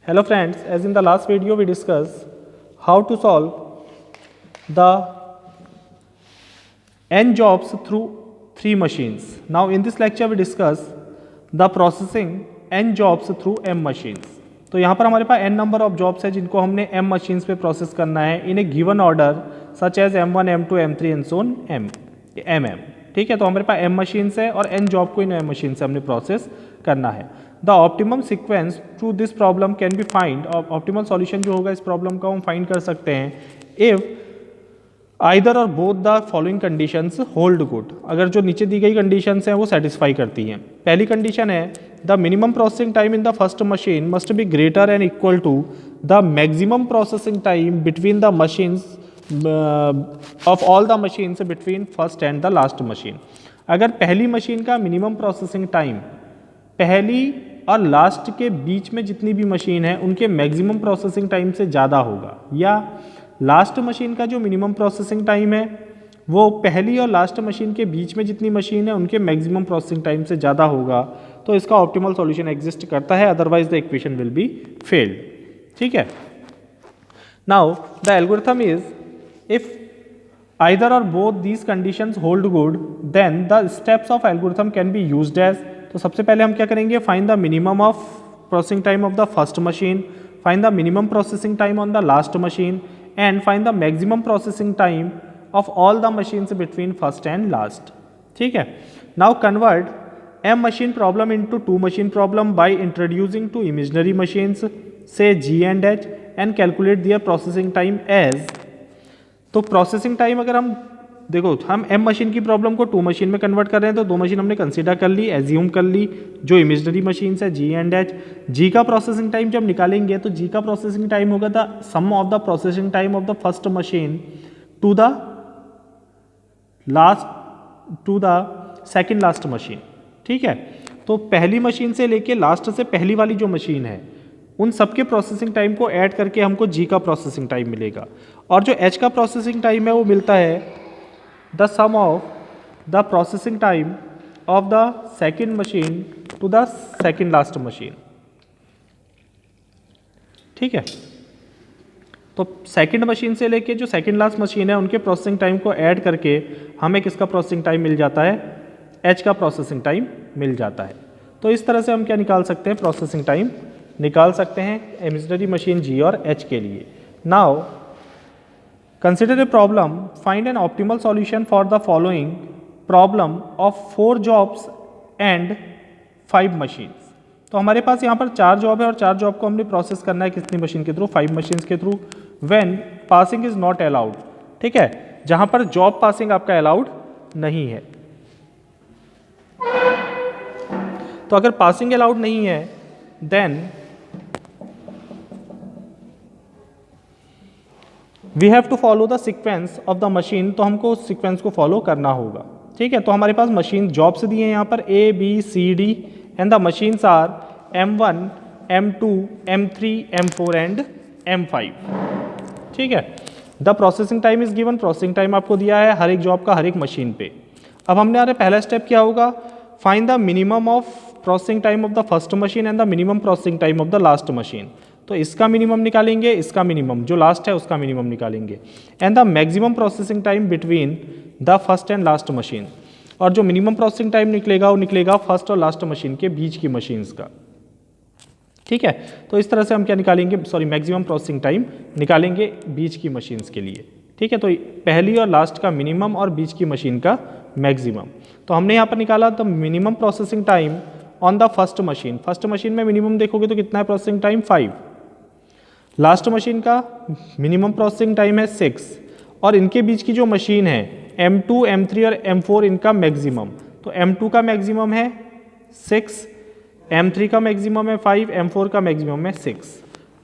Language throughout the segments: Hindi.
Hello friends, as in the last video we discussed how to solve the n jobs through 3 machines. Now in this lecture we discuss the processing n jobs through m machines. तो यहाँ पर हमारे पास n नंबर ऑफ जॉब्स है जिनको हमने m मशीन्स पे प्रोसेस करना है in a given order such as m1, m2, m3 and so on mm. ठीक है, तो हमारे पास m मशीन्स है और n जॉब को इन m मशीन से हमने प्रोसेस करना है. The optimum sequence to this problem can be find. Optimal solution जो होगा इस प्रॉब्लम का हम फाइंड कर सकते हैं इफ आइदर और both the following conditions hold good. अगर जो नीचे दी गई कंडीशंस हैं वो सेटिस्फाई करती हैं. पहली कंडीशन है the minimum processing time in the first machine must be greater and equal to the maximum processing time between the machines of all the machines between first and the last machine. अगर पहली मशीन का मिनिमम प्रोसेसिंग टाइम पहली और लास्ट के बीच में जितनी भी मशीन है उनके मैक्सिमम प्रोसेसिंग टाइम से ज़्यादा होगा, या लास्ट मशीन का जो मिनिमम प्रोसेसिंग टाइम है वो पहली और लास्ट मशीन के बीच में जितनी मशीन है उनके मैक्सिमम प्रोसेसिंग टाइम से ज़्यादा होगा, तो इसका ऑप्टिमल सॉल्यूशन एग्जिस्ट करता है, otherwise the equation will be failed. ठीक है. Now the algorithm is if either or both these conditions hold good then the steps of algorithm can be used as. तो सबसे पहले हम क्या करेंगे, find the minimum of processing time of the first machine, find the minimum processing time on the last machine and find the maximum processing time of all the machines between first and last. ठीक है. Now convert M machine problem into two machine problem by introducing two imaginary machines say G and H and calculate their processing time as. तो प्रोसेसिंग टाइम अगर हम देखो, हम एम मशीन की प्रॉब्लम को टू मशीन में कन्वर्ट कर रहे हैं तो दो मशीन हमने कंसीडर कर ली, एज्यूम कर ली, जो इमेजिनरी मशीन्स है जी एंड एच. जी का प्रोसेसिंग टाइम जब निकालेंगे तो जी का प्रोसेसिंग टाइम होगा the sum of the processing time of the first machine to the last to the second last machine. ठीक है. तो पहली मशीन से लेके लास्ट से पहली वाली जो मशीन है उन सबके प्रोसेसिंग टाइम को ऐड करके हमको जी का प्रोसेसिंग टाइम मिलेगा, और जो एच का प्रोसेसिंग टाइम है वो मिलता है the sum of the processing time of the second machine to the second last machine. ठीक है. तो सेकेंड मशीन से लेके जो सेकेंड लास्ट मशीन है उनके प्रोसेसिंग टाइम को ऐड करके हमें किसका प्रोसेसिंग टाइम मिल जाता है, एच का प्रोसेसिंग टाइम मिल जाता है. तो इस तरह से हम क्या निकाल सकते हैं, प्रोसेसिंग टाइम निकाल सकते हैं इमेजिनरी मशीन जी और एच के लिए. Now consider a problem, find an optimal solution for the following problem of 4 jobs and 5 machines. तो हमारे पास यहाँ पर 4 जॉब है और 4 जॉब को हमने प्रोसेस करना है कितनी मशीन के थ्रू, 5 मशीन्स के through. When passing is not allowed. ठीक है, जहाँ पर जॉब पासिंग आपका अलाउड नहीं है. तो अगर पासिंग अलाउड नहीं है then we have to follow the sequence of the machine. तो हमको उस सीक्वेंस को फॉलो करना होगा. ठीक है. तो हमारे पास मशीन जॉब्स दी हैं यहाँ पर A B C D and the machines are M1, M2, M3, M4 and M5. ठीक है. The processing time is given. Processing time आपको दिया है हर एक जॉब का हर एक मशीन पे. अब हमने हमारे पहला स्टेप क्या होगा, find the minimum of processing time of the first machine and the minimum processing time of the last machine. तो इसका मिनिमम निकालेंगे, इसका मिनिमम जो लास्ट है उसका मिनिमम निकालेंगे, and the maximum processing time between the first and last machine. और जो मिनिमम प्रोसेसिंग टाइम निकलेगा वो निकलेगा फर्स्ट और लास्ट मशीन के बीच की मशीन्स का. ठीक है. तो इस तरह से हम क्या निकालेंगे, मैक्सिमम प्रोसेसिंग टाइम निकालेंगे बीच की मशीन्स के लिए. ठीक है. तो पहली और लास्ट का मिनिमम और बीच की मशीन का मैक्सिमम. तो हमने यहाँ पर निकाला the minimum processing time on the first machine. First machine में मिनिमम देखोगे तो कितना है प्रोसेसिंग टाइम, 5. लास्ट मशीन का मिनिमम प्रोसेसिंग टाइम है 6, और इनके बीच की जो मशीन है M2, M3 और M4 इनका मैक्सिमम. तो M2 का मैक्सिमम है 6, M3 का मैक्सिमम है 5, M4 का मैक्सिमम है 6.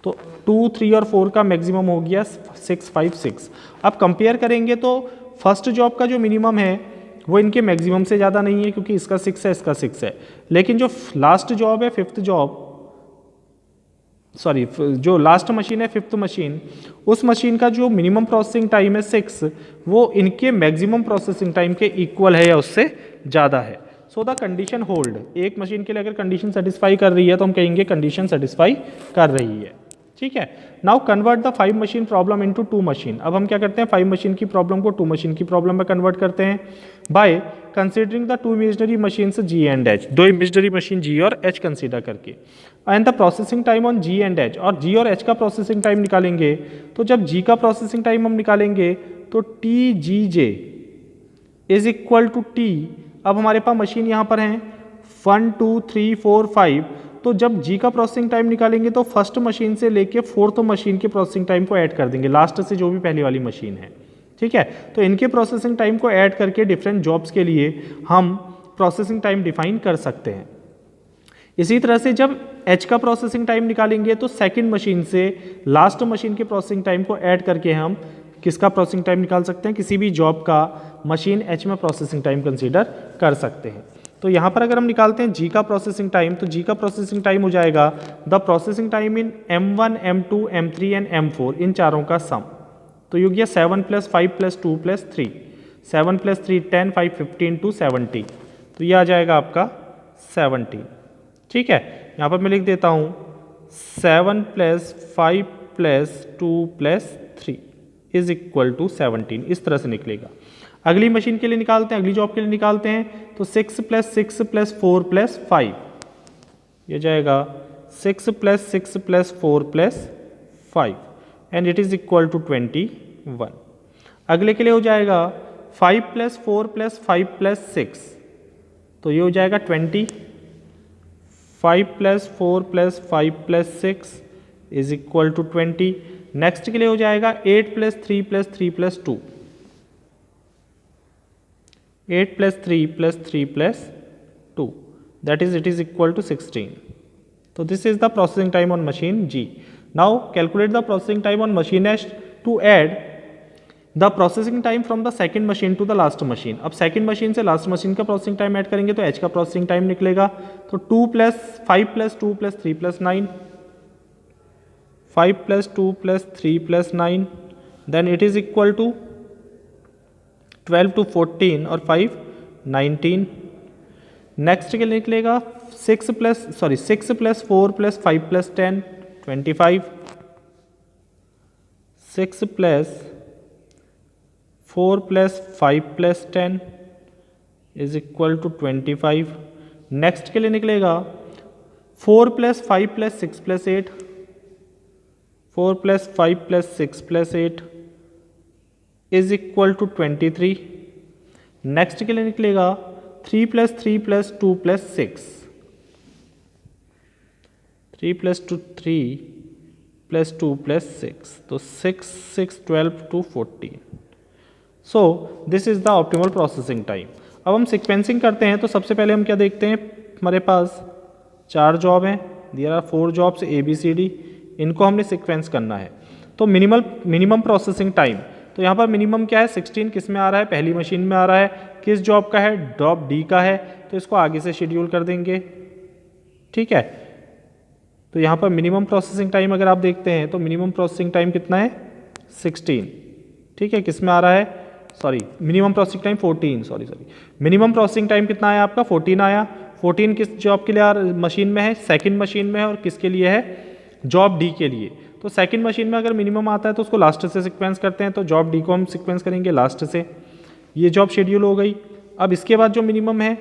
तो 2, 3 और 4 का मैक्सिमम हो गया 6, 5, 6. अब कंपेयर करेंगे तो फर्स्ट जॉब का जो मिनिमम है वो इनके मैक्सिमम से ज़्यादा नहीं है क्योंकि इसका 6 है, इसका 6 है. लेकिन जो लास्ट जॉब है, फिफ्थ जॉब, जो लास्ट मशीन है फिफ्थ मशीन, उस मशीन का जो मिनिमम प्रोसेसिंग टाइम है 6, वो इनके मैक्सिमम प्रोसेसिंग टाइम के इक्वल है या उससे ज़्यादा है. सो द कंडीशन होल्ड, एक मशीन के लिए अगर कंडीशन सेटिस्फाई कर रही है तो हम कहेंगे कंडीशन सेटिस्फाई कर रही है, ठीक है। Now convert the 5 machine problem into 2 machine. अब हम क्या करते हैं, 5 मशीन की प्रॉब्लम को 2 मशीन की प्रॉब्लम में कन्वर्ट करते हैं by considering the 2 imaginary machines G and H, 2 imaginary machine G और एच कंसीडर करके, and the processing time on G and H, और जी और एच का प्रोसेसिंग टाइम निकालेंगे। तो जब जी का प्रोसेसिंग टाइम हम निकालेंगे तो T G J is equal to T, अब हमारे पास मशीन यहाँ पर हैं 1 2 3 4 5, तो जब जी का प्रोसेसिंग टाइम निकालेंगे तो फर्स्ट मशीन से लेके फोर्थ मशीन के प्रोसेसिंग टाइम को ऐड कर देंगे, लास्ट से जो भी पहली वाली मशीन है, ठीक है। तो इनके प्रोसेसिंग टाइम को ऐड करके डिफरेंट जॉब्स के लिए हम प्रोसेसिंग टाइम डिफाइन कर सकते हैं। इसी तरह से जब एच का प्रोसेसिंग टाइम निकालेंगे तो सेकंड मशीन से लास्ट मशीन के प्रोसेसिंग टाइम को ऐड करके हम किसका प्रोसेसिंग टाइम निकाल सकते हैं, किसी भी जॉब का मशीन एच में प्रोसेसिंग टाइम कंसीडर कर सकते हैं। तो यहाँ पर अगर हम निकालते हैं जी का प्रोसेसिंग टाइम, तो जी का प्रोसेसिंग टाइम हो जाएगा the processing time in M1 M2 M3 and M4, इन चारों का सम। तो ये हो गया 7 + 5 + 2 + 3, 7 + 3 10, 5 15 to 70, तो ये आ जाएगा आपका 70, ठीक है। यहाँ पर मैं लिख देता हूँ 7 + 5 + 2 + 3 इज इक्वल टू 17, इस तरह से निकलेगा। अगली मशीन के लिए निकालते हैं, अगली जॉब के लिए निकालते हैं, तो 6 + 6 + 4 + 5, ये जाएगा 6 + 6 + 4 + 5 and it is equal to 21। अगले के लिए हो जाएगा 5 + 4 + 5 + 6, तो ये हो जाएगा 20, 5 + 4 + 5 + 6 इज इक्वल टू 20। नेक्स्ट के लिए हो जाएगा 8 + 3 + 3 + 2, 8 + 3 + 3 + 2, that is it is equal to 16. So this is the processing time on machine G. Now calculate the processing time on machine H to add the processing time from the second machine to the last machine. अब second machine से last machine का processing time ऐड करेंगे तो H का processing time निकलेगा, तो 2 + 5 + 2 + 3 + 9, 5 + 2 + 3 + 9, then it is equal to 12 to 14 और 5 19। नेक्स्ट के लिए निकलेगा 6 + 4 + 5 + 10 25, 6 + 4 + 5 + 10 इज इक्वल टू 25। नेक्स्ट के लिए निकलेगा 4 + 5 + 6 + 8, 4 + 5 + 6 + 8 इज इक्वल टू 23। नेक्स्ट के लिए निकलेगा 3 + 3 + 2 + 6, 3 + 2 3 + 2 + 6, तो 6 6 12 to 14। So this is the optimal processing time. अब हम सिक्वेंसिंग करते हैं, तो सबसे पहले हम क्या देखते हैं, हमारे पास 4 जॉब हैं, देयर आर 4 जॉब्स ABCD, इनको हमने सिक्वेंस करना है। तो मिनिमम प्रोसेसिंग टाइम, तो यहाँ पर मिनिमम क्या है 16, किस में आ रहा है, पहली मशीन में आ रहा है, किस जॉब का है, जॉब D का है, तो इसको आगे से शेड्यूल कर देंगे, ठीक है। तो यहाँ पर मिनिमम प्रोसेसिंग टाइम अगर आप देखते हैं तो मिनिमम प्रोसेसिंग टाइम कितना है 16, ठीक है, किस में आ रहा है, sorry minimum processing time 14, sorry minimum processing time कितना आया आपका 14 आया। 14 किस जॉब के लिए मशीन में है, सेकंड मशीन में है, और किसके लिए है, जॉब D के लिए। तो सेकंड मशीन में अगर मिनिमम आता है तो उसको लास्ट से सीक्वेंस करते हैं, तो जॉब D को हम सीक्वेंस करेंगे लास्ट से, ये जॉब शेड्यूल हो गई। अब इसके बाद जो मिनिमम है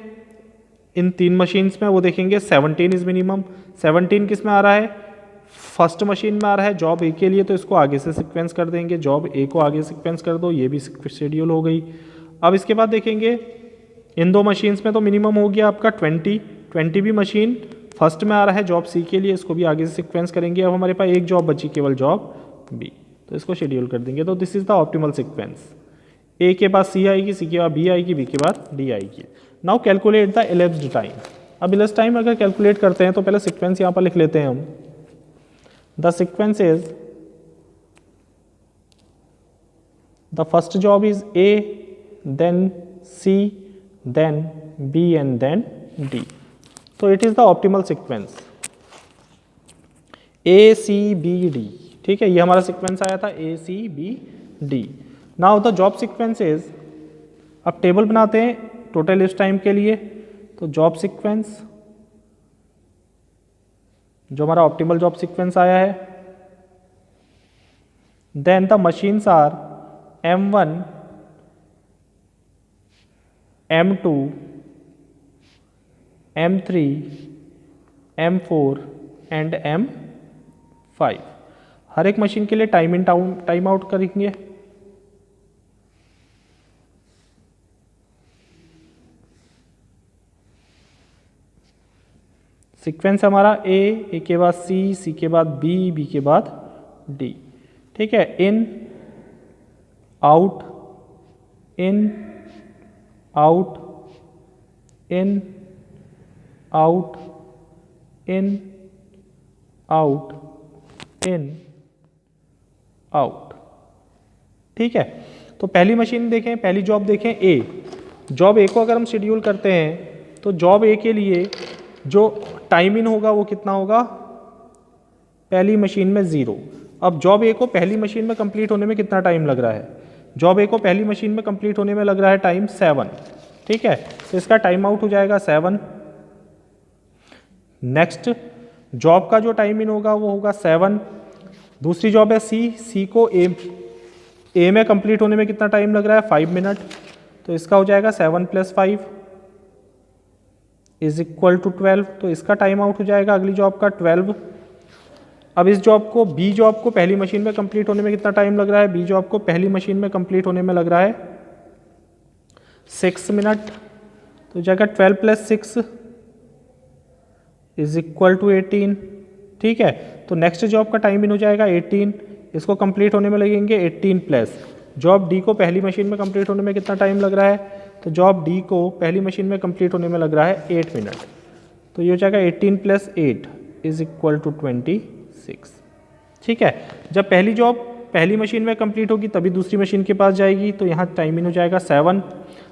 इन 3 मशीन्स में वो देखेंगे 17 इज मिनिमम। 17 किस में आ रहा है, फर्स्ट मशीन में आ रहा है जॉब A के लिए, तो इसको आगे से सीक्वेंस कर देंगे, जॉब A को आगे सीक्वेंस कर दो, ये भी शेड्यूल हो गई। अब इसके बाद देखेंगे इन 2 मशीन्स में तो मिनिमम हो गया आपका 20 भी मशीन फर्स्ट में आ रहा है जॉब C के लिए, इसको भी आगे से सीक्वेंस करेंगे। अब हमारे पास एक जॉब बची, केवल जॉब B, तो इसको शेड्यूल कर देंगे। तो this is the optimal sequence, A के बाद C आएगी, C के बाद B आएगी, B के बाद D आएगी। Now calculate the elapsed time. अब elapsed टाइम अगर कैलकुलेट करते हैं तो पहले सीक्वेंस यहाँ पर लिख लेते हैं हम। The sequence is, the first job is A, then C, then B and then D। तो it is the optimal sequence A C B D, ठीक है, ये हमारा सीक्वेंस आया था A C B D। Now the job sequence is, अब टेबल बनाते हैं टोटल इस टाइम के लिए। तो जॉब सीक्वेंस, जो हमारा ऑप्टिमल जॉब सीक्वेंस आया है, then the machines are M1, M2, M3, M4 and M5। हर एक मशीन के लिए टाइम आउट करेंगे। सीक्वेंस हमारा ए के बाद सी के बाद बी के बाद डी। ठीक है, in out, in out, in out, in out, in out. ठीक है, तो पहली मशीन देखें, पहली जॉब देखें ए। जॉब ए को अगर हम शेड्यूल करते हैं तो जॉब ए के लिए जो टाइम इन होगा वो कितना होगा, पहली मशीन में 0। अब जॉब ए को पहली मशीन में कंप्लीट होने में कितना टाइम लग रहा है, जॉब ए को पहली मशीन में कंप्लीट होने में लग रहा है टाइम 7। ठीक है, तो इसका टाइम आउट हो जाएगा 7। नेक्स्ट जॉब का जो टाइम इन होगा वो होगा 7। दूसरी जॉब है सी को ए में कंप्लीट होने में कितना टाइम लग रहा है, 5 मिनट। तो इसका हो जाएगा 7 + 5 इज इक्वल टू 12। तो इसका टाइम आउट हो जाएगा अगली जॉब का 12। अब इस जॉब को, बी जॉब को पहली मशीन में कंप्लीट होने में कितना टाइम लग रहा है, बी जॉब को पहली मशीन में कंप्लीट होने में लग रहा है 6 मिनट। तो जाएगा 12 + 6 इज इक्वल टू 18। ठीक है, तो नेक्स्ट जॉब का टाइम इन हो जाएगा 18, इसको कंप्लीट होने में लगेंगे 18 प्लस जॉब डी को पहली मशीन में कंप्लीट होने में कितना टाइम लग रहा है, तो जॉब डी को पहली मशीन में कंप्लीट होने में लग रहा है 8 मिनट। तो ये हो जाएगा 18 + 8 इज इक्वल टू 26। ठीक है, जब पहली जॉब पहली मशीन में कंप्लीट होगी तभी दूसरी मशीन के पास जाएगी, तो यहाँ टाइम इन हो जाएगा 7।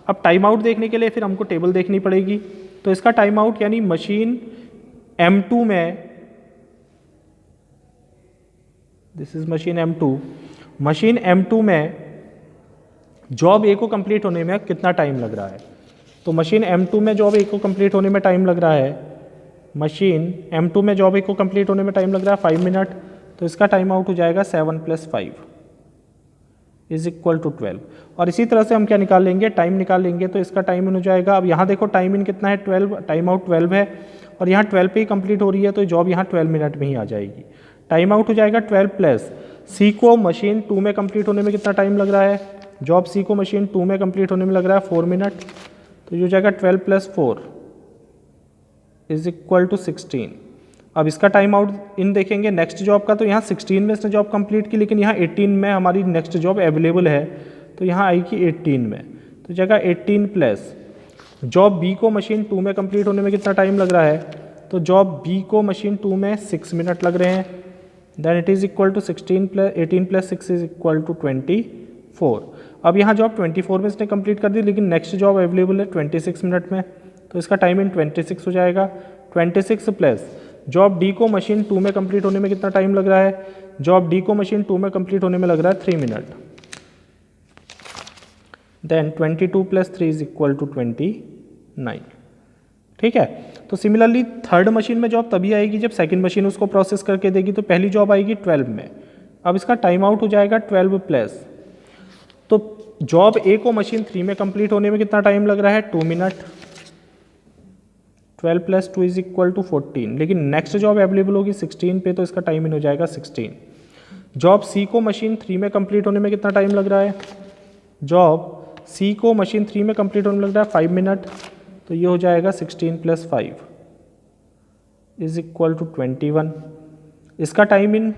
अब टाइम आउट देखने के लिए फिर हमको टेबल देखनी पड़ेगी। तो इसका टाइम आउट यानी मशीन M2 में, this is machine M2, machine M2 में जॉब ए को कंप्लीट होने में कितना टाइम लग रहा है। तो मशीन M2 में जॉब ए को कंप्लीट होने में टाइम लग रहा है, मशीन M2 में जॉब ए को कंप्लीट होने में टाइम लग रहा है 5 मिनट। तो इसका टाइम आउट हो जाएगा 7 + 5 इज इक्वल टू 12। और इसी तरह से हम क्या निकाल लेंगे, टाइम निकाल लेंगे। तो इसका टाइम इन हो जाएगा, अब यहाँ देखो टाइम इन कितना है 12, टाइम आउट 12 है और यहाँ 12 पे ही कंप्लीट हो रही है, तो जॉब यहाँ 12 मिनट में ही आ जाएगी। टाइम आउट हो जाएगा 12 प्लस सी को मशीन 2 में कंप्लीट होने में कितना टाइम लग रहा है, जॉब सी को मशीन 2 में कंप्लीट होने में लग रहा है 4 मिनट। तो ये हो जाएगा 12 + 4 इज इक्वल टू 16। अब इसका टाइम आउट इन देखेंगे नेक्स्ट जॉब का, तो यहाँ 16 में इसने जॉब कंप्लीट की, लेकिन यहाँ 18 में हमारी नेक्स्ट जॉब अवेलेबल है, तो यहाँ आएगी 18 में। तो जगह 18 प्लस जॉब बी को मशीन 2 में कंप्लीट होने में कितना टाइम लग रहा है, तो जॉब बी को मशीन 2 में 6 मिनट लग रहे हैं। Then it is equal to 18 + 6 is equal to 24। अब यहाँ जॉब 24 में इसने कंप्लीट कर दी, लेकिन नेक्स्ट जॉब अवेलेबल है 26 मिनट में, तो इसका टाइम इन 26 हो जाएगा। 26 प्लस जॉब डी को मशीन 2 में कंप्लीट होने में कितना टाइम लग रहा है, जॉब डी को मशीन 2 में कंप्लीट होने में लग रहा है 3 minute. Then 22 + 3 is equal to 29। ठीक है, तो सिमिलरली थर्ड मशीन में जॉब तभी आएगी जब सेकंड मशीन उसको प्रोसेस करके देगी, तो पहली जॉब आएगी 12 में। अब इसका टाइम आउट हो जाएगा 12 प्लस, तो जॉब ए को मशीन 3 में कंप्लीट होने में कितना टाइम लग रहा है 2 मिनट। 12 + 2 इज इक्वल टू 14, लेकिन नेक्स्ट जॉब अवेलेबल होगी 16 पे, तो इसका टाइम इन हो जाएगा 16। जॉब सी को मशीन 3 में कंप्लीट होने में कितना टाइम लग रहा है, जॉब सी को मशीन 3 में कंप्लीट होने में लग रहा है 5 मिनट। तो ये हो जाएगा 16 + 5 इज इक्वल टू 21। इसका टाइम इन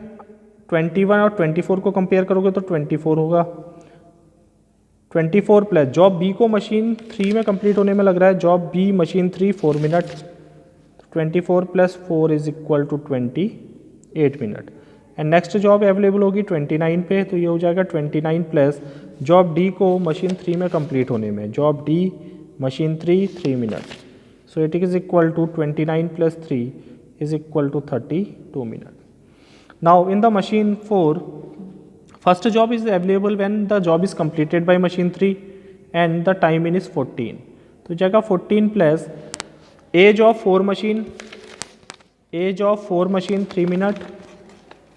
21 और 24 को कंपेयर करोगे तो 24 होगा। 24 प्लस जॉब बी को मशीन 3 में कंप्लीट होने में लग रहा है, job B machine 3 4 minute. 24 + 4 is equal to 28 minute. And next job available होगी 29 पे, तो ये हो जाएगा 29 प्लस जॉब डी को मशीन 3 में कंप्लीट होने में, job D machine 3 minute. So it is equal to 29 + 3 is equal to 32 minute. Now in the machine 4 first job is available when the job is completed by machine 3 and the time in is 14। तो जगह 14 plus edge of 4 machine, edge of 4 machine 3 minute,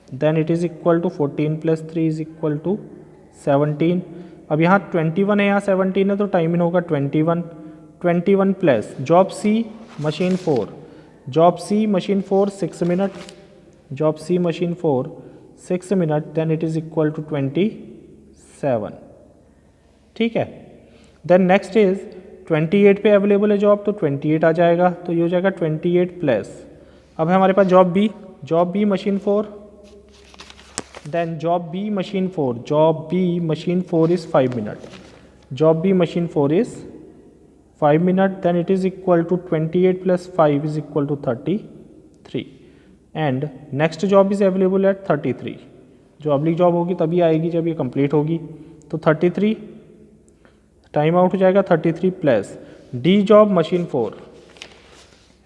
then it is equal to 14 plus 3 is equal to 17। अब यहाँ 21 है, यहाँ 17 है, तो टाइम इन होगा 21। 21 plus job C machine 4, job C machine 4 6 minute, job C machine 4 6 minute, then it is equal to 27। ठीक है, देन नेक्स्ट इज 28 पे अवेलेबल है जॉब, तो 28 आ जाएगा, तो ये हो जाएगा 28 प्लस, अब है हमारे पास job B, job B machine 4, then job B machine 4, job B machine 4 is 5 minute, job B machine 4 is 5 minute, then it is equal to 28 plus 5 is equal to 33, and next job is available at 33। जो अगली जॉब होगी तभी आएगी जब ये कंप्लीट होगी, तो 33 टाइम आउट हो जाएगा 33 plus D job machine 4,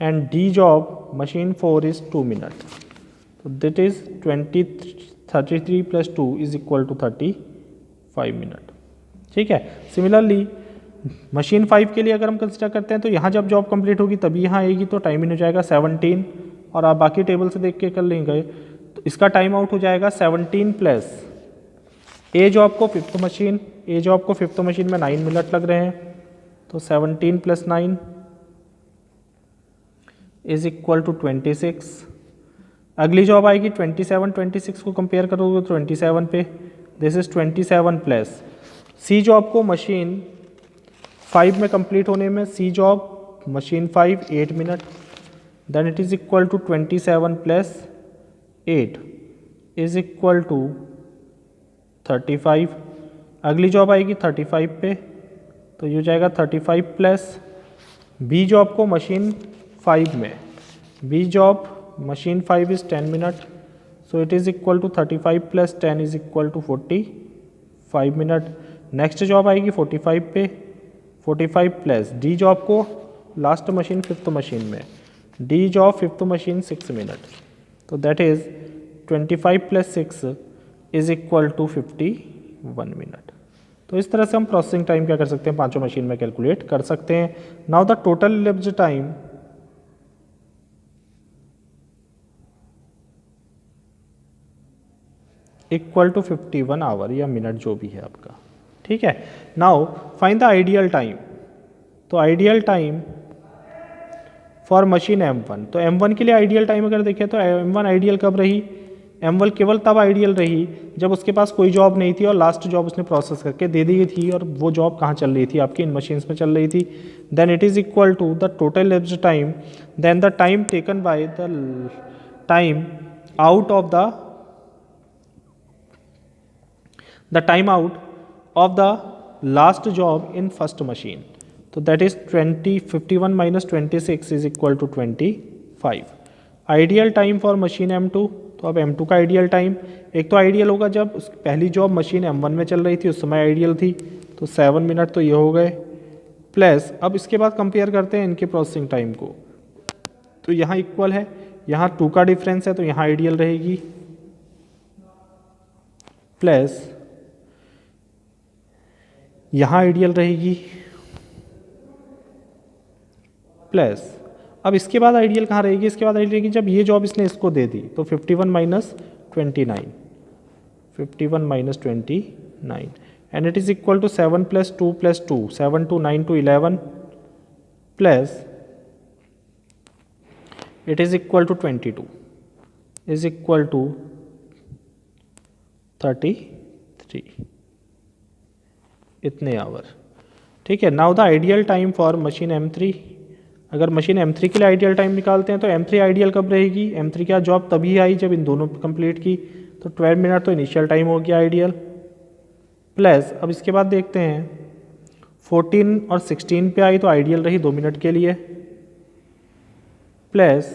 and D job machine 4 is 2 minute, तो that is 33 plus 2 is equal to 35 minute. ठीक है, सिमिलरली मशीन 5 के लिए अगर हम कंसिडर करते हैं तो यहाँ जब जॉब कंप्लीट होगी तभी यहाँ आएगी, तो टाइम इन हो जाएगा 17, और आप बाकी टेबल से देख के कर लेंगे, तो इसका टाइम आउट हो जाएगा 17 प्लस ए जॉब को 5th मशीन, ए जॉब को 5th मशीन में 9 मिनट लग रहे हैं, तो 17 प्लस 9 इज इक्वल टू 26। अगली जॉब आएगी 27, 26 को कंपेयर करोगे तो 27 पे, this is 27 plus C job को मशीन 5 में कंप्लीट होने में, C job machine 5 8 minute, then it is equal to 27 plus 8 is equal to 35। अगली जॉब आएगी 35 पे, तो ये हो जाएगा 35 प्लस बी जॉब को मशीन 5 में, B job machine 5 is 10 minute, so it is equal to 35 plus 10 is equal to 45 minute. Next job आएगी 45 पे, 45 प्लस डी जॉब को लास्ट मशीन 5th मशीन में, D job 5th machine 6 minute, तो that is 25 plus 6 is equal to 51 minute. तो इस तरह से हम प्रोसेसिंग टाइम क्या कर सकते हैं, पांचों मशीन में कैलकुलेट कर सकते हैं। Now the total elapsed time equal to 51 hour या मिनट जो भी है आपका। ठीक है, now find the ideal time, तो ideal time for machine M1, तो M1 के लिए आइडियल टाइम अगर देखें तो M1 आइडियल कब रही, M1 केवल तब आइडियल रही जब उसके पास कोई जॉब नहीं थी और लास्ट जॉब उसने प्रोसेस करके दे दी थी, और वो जॉब कहाँ चल रही थी, आपकी इन मशीन्स में चल रही थी। Then it is equal to the total elapsed time, then the time taken by the time out of the time out of the last job in first machine, तो that is 51 minus 26 is equal to 25। Ideal time for machine M2, तो अब M2 का आइडियल टाइम, एक तो आइडियल होगा जब उसकी पहली जॉब मशीन M1 में चल रही थी उस समय आइडियल थी, तो 7 मिनट तो ये हो गए, प्लस अब इसके बाद कंपेयर करते हैं इनके प्रोसेसिंग टाइम को, तो यहाँ इक्वल है, यहाँ 2 का डिफरेंस है तो यहाँ आइडियल रहेगी, प्लस यहाँ आइडियल रहेगी, प्लस अब इसके बाद आइडियल कहाँ रहेगी, इसके बाद आइडियल रहेगी जब ये जॉब इसने इसको दे दी, तो 51 minus 29, 51 minus 29, and it is equal to 7 plus 2 plus 2, 7 to 9 to 11, plus it is equal to 22 is equal to 33, इतने आवर। ठीक है, now the ideal time for machine M3, अगर मशीन M3 के लिए आइडियल टाइम निकालते हैं तो M3 आइडियल कब रहेगी, M3 क्या जॉब तभी आई जब इन दोनों कंप्लीट की, तो 12 मिनट तो इनिशियल टाइम हो गया आइडियल, प्लस अब इसके बाद देखते हैं 14 और 16 पे आई तो आइडियल रही 2 मिनट के लिए, प्लस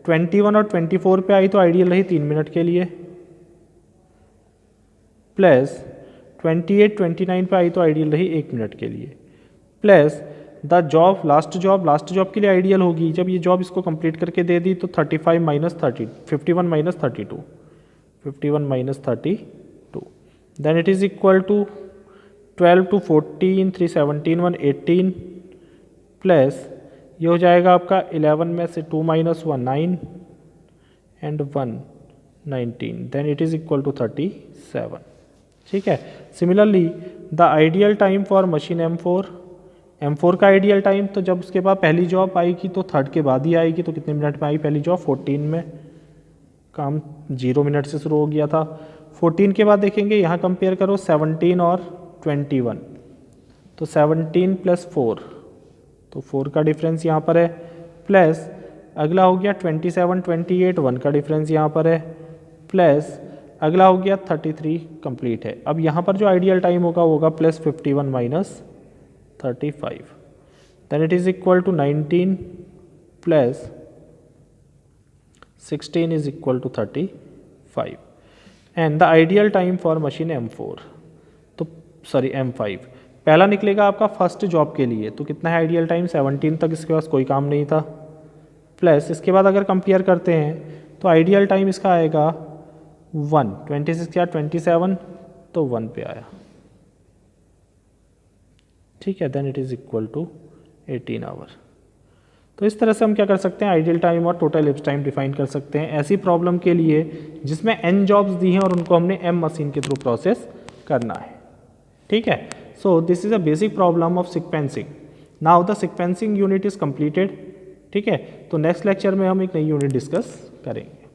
21 और 24 पे आई तो आइडियल रही 3 मिनट के लिए, प्लस 28, 29 पे आई तो आइडियल रही 1 मिनट के लिए, plus the job last job के लिए आइडियल होगी जब ये जॉब इसको कंप्लीट करके दे दी, तो 35 minus 30, 51 minus 32, 51 minus 32, then it is equal to 12 to 14, 3 17, 1 18, प्लस ये हो जाएगा आपका 11 में से 2 minus 1 9 and 1 19, then it is equal to 37। ठीक है। Similarly the ideal time for machine M4 का आइडियल टाइम, तो जब उसके बाद पहली जॉब आएगी तो थर्ड के बाद ही आएगी, तो कितने मिनट में आई पहली जॉब? 14 में। काम 0 मिनट से शुरू हो गया था। 14 के बाद देखेंगे, यहाँ कंपेयर करो 17 और 21, तो 17 प्लस 4, तो 4 का डिफरेंस यहाँ पर है, प्लस अगला हो गया 27 28, 1 का डिफरेंस यहाँ पर है, प्लस अगला हो गया 33 कंप्लीट है। अब यहाँ पर जो आइडियल टाइम होगा वो होगा plus 51 minus 35, then it is equal to 19 plus 16 is equal to 35 and the ideal time for machine M4, तो सॉरी M5 पहला निकलेगा आपका फर्स्ट जॉब के लिए, तो कितना है आइडियल टाइम? 17 तक इसके पास कोई काम नहीं था, प्लस इसके बाद अगर कंपेयर करते हैं तो आइडियल टाइम इसका आएगा 1, 26 या 27, तो 1 पे आया। ठीक है, then it is equal to 18 hour. तो इस तरह से हम क्या कर सकते हैं, आइडियल टाइम और टोटल इलिप्स टाइम डिफाइन कर सकते हैं ऐसी प्रॉब्लम के लिए जिसमें n जॉब्स दी हैं और उनको हमने m मशीन के थ्रू प्रोसेस करना है। ठीक है, so this is a basic problem of sequencing. Now the sequencing unit is completed. ठीक है, तो नेक्स्ट लेक्चर में हम एक नई यूनिट डिस्कस करेंगे।